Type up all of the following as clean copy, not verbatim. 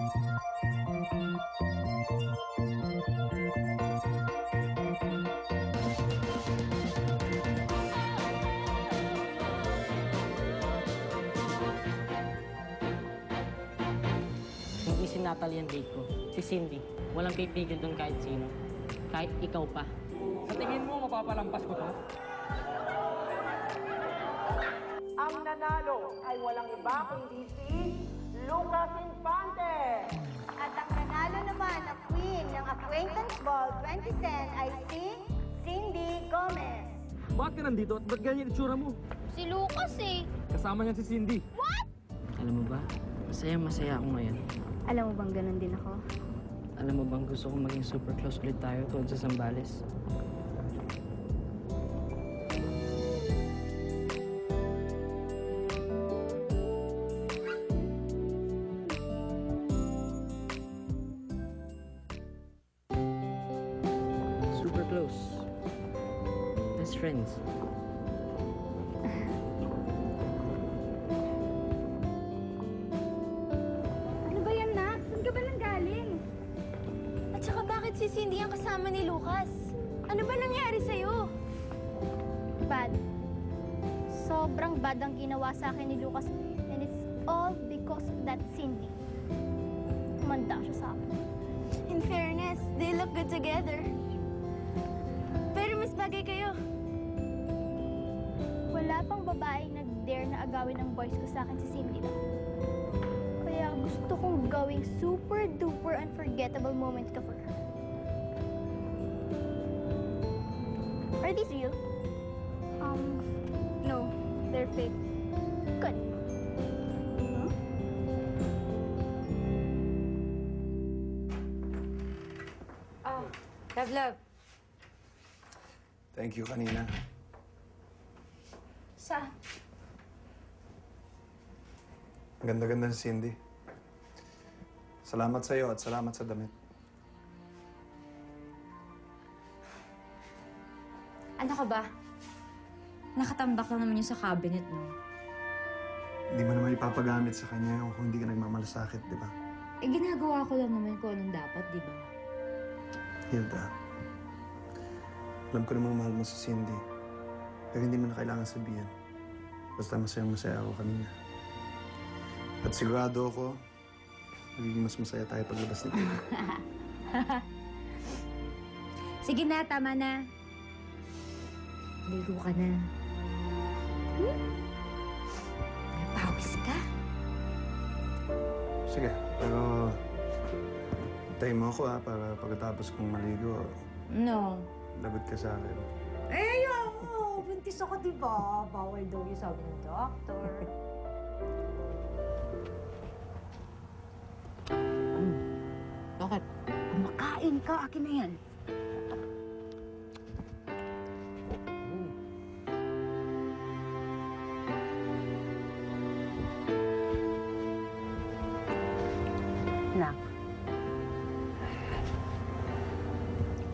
Hindi si Natalie ang date ko. Si Cindy. Walang pipigil doon kahit sino. Kahit ikaw pa. Sa tingin mo, mapapalampas ko to? Ang nanalo ay walang iba kundi si Lucas Infante. At ang nanalo naman na queen ng Acquaintance Ball 2010 ay si Cindy Gomez. Bakit ka nandito at ba't ganyan itsura mo? Si Lucas eh. Kasama niya si Cindy. What? Alam mo ba? Masaya ako ngayon. Alam mo bang ganun din ako? Alam mo bang gusto kong maging super close ulit tayo tulad sa Zambales? Super close. Best friends. Ano ba yan, Nak? Saan ka ba nang galing? At saka bakit si Cindy ang kasama ni Lucas? Ano ba nangyari sa'yo? Bad. Sobrang bad ang ginawa sa akin ni Lucas. And it's all because of that Cindy. Kumanda siya sa akin. In fairness, they look good together. Pero mas bagay kayo. Wala pang babaeng nag-dare na agawin ang boys ko sa akin si Cindy lang. Kaya gusto kong gawing super-duper unforgettable moment ka for her. Are these real? No. They're fake. Good. Love. Thank you kanina. Ang ganda-ganda si Cindy. Salamat sa'yo at salamat sa damit. Ano ka ba? Nakatambak lang naman yun sa cabinet, no? Hindi mo naman ipapagamit sa kanya yung kung hindi ka nagmamalasakit, di ba? Eh, ginagawa ko lang naman kung anong dapat, di ba? Hilda, alam ko namang mahal mo si Cindy. Pero hindi mo na kailangan sabihin. Basta masayang-masaya ako kanina. At sigurado ako, magiging mas masaya tayo paglabas nito. Sige na, tama na. Ligo ka na. Napawis ka. Sige, pero tayo mo ako para pagkatapos kong maligo, No. lagot ka sa akin. Eh, ayoko. Buntis ako, di ba? Bawal daw yung sabi ng doctor. Bakit? Kumakain ka. Akin na yan. Nak,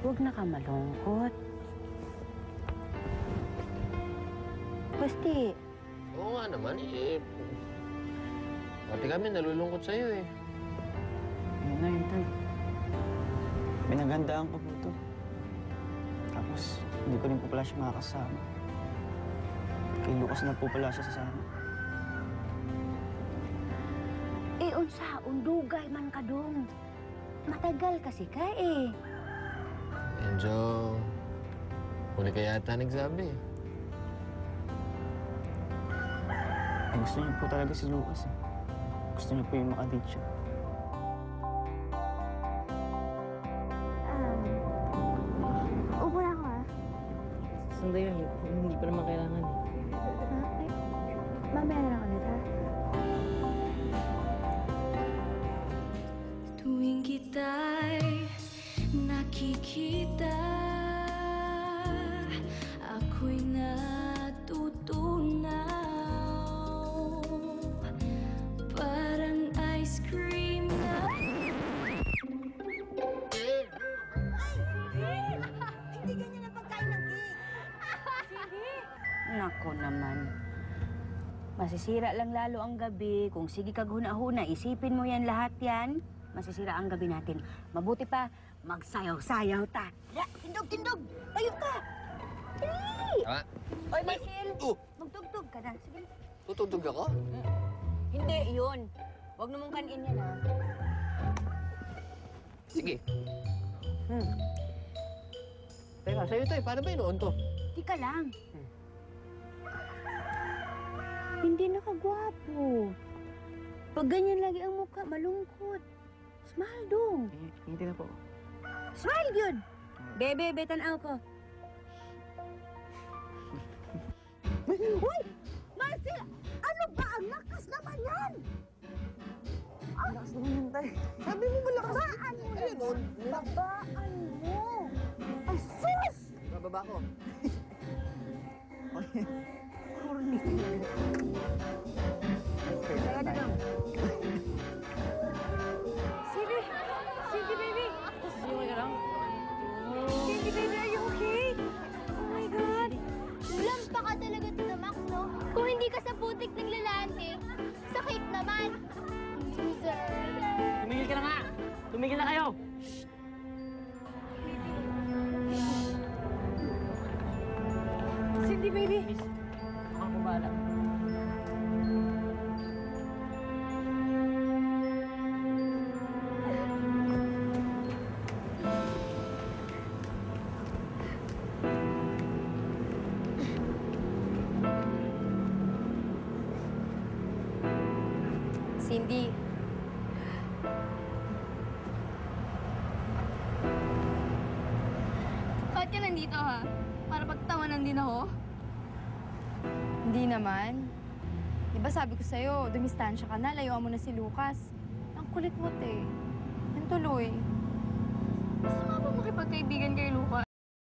huwag na ka malungkot. Basti. Oo nga naman, eh. Pati kami nalulungkot sa'yo, eh. Ano na yun, Tay? Pinaghandaan ko po ito. Tapos, hindi ko rin po pala siya makakasama. Kay Lucas na po pala siya sasama. Unsa, undugay man ka dong. Matagal kasi ka eh. Enjo, huli ka yata nagsabi. Gusto niyo po talaga si Lucas eh. Gusto niyo po yung makadate siya. Upo na ako, ah. Sandali lang. Hindi pa naman kailangan eh. Mamaya na lang ulit, ha? Tuwing kita'y nakikita, ako'y natutunaw. Parang ice cream na... Hindi ganyan ang pagkain ng cake. Nako naman. Masisira lang lalo ang gabi. Kung sige ka huna-huna, isipin mo yan lahat yan. Masisira ang gabi natin. Mabuti pa, magsayaw-sayaw ta. Ya, tindog! Tayo ka! Dali! Tama. Oy, Marcel! Oh. Magtugtog ka na. Sige. Tutugtog ako? Hindi, yun. Huwag na mong kanin yan, ha? Sige. Teka, sa'yo to eh. Paano ba inoon to? Tika lang. Hindi nakagwapo. Pag ganyan lagi ang mukha, malungkot. Smile dong. Hindi na po. Smile yun. Bebe, tanaw ko. Uy! Marcel! Ano ba? Ang lakas naman yan! Ang lakas naman yan, tay. Sabi mo malakas. Babaan mo naman. Babaan mo. Ay, sus! Bababa ko. Corny. Kaya na lang. Cindy, baby! Okay ka lang? Cindy, baby, are you okay? Oh my God! Lampa ka talaga to, Max, no? Kung hindi ka sa putik ng lalante, sakit naman. Susan. Tumigil ka na nga! Tumigil na kayo! Cindy, baby. Miss, ako na bahala. Cindy. Ba't ka nandito, ha? Para pagtawanan din ako? Hindi naman. Di ba sabi ko sa'yo, dumistansya ka na, layuan mo na si Lucas. Ang kulit mo, te. Yan tuloy. Gusto nga ba makipagkaibigan kay Lucas?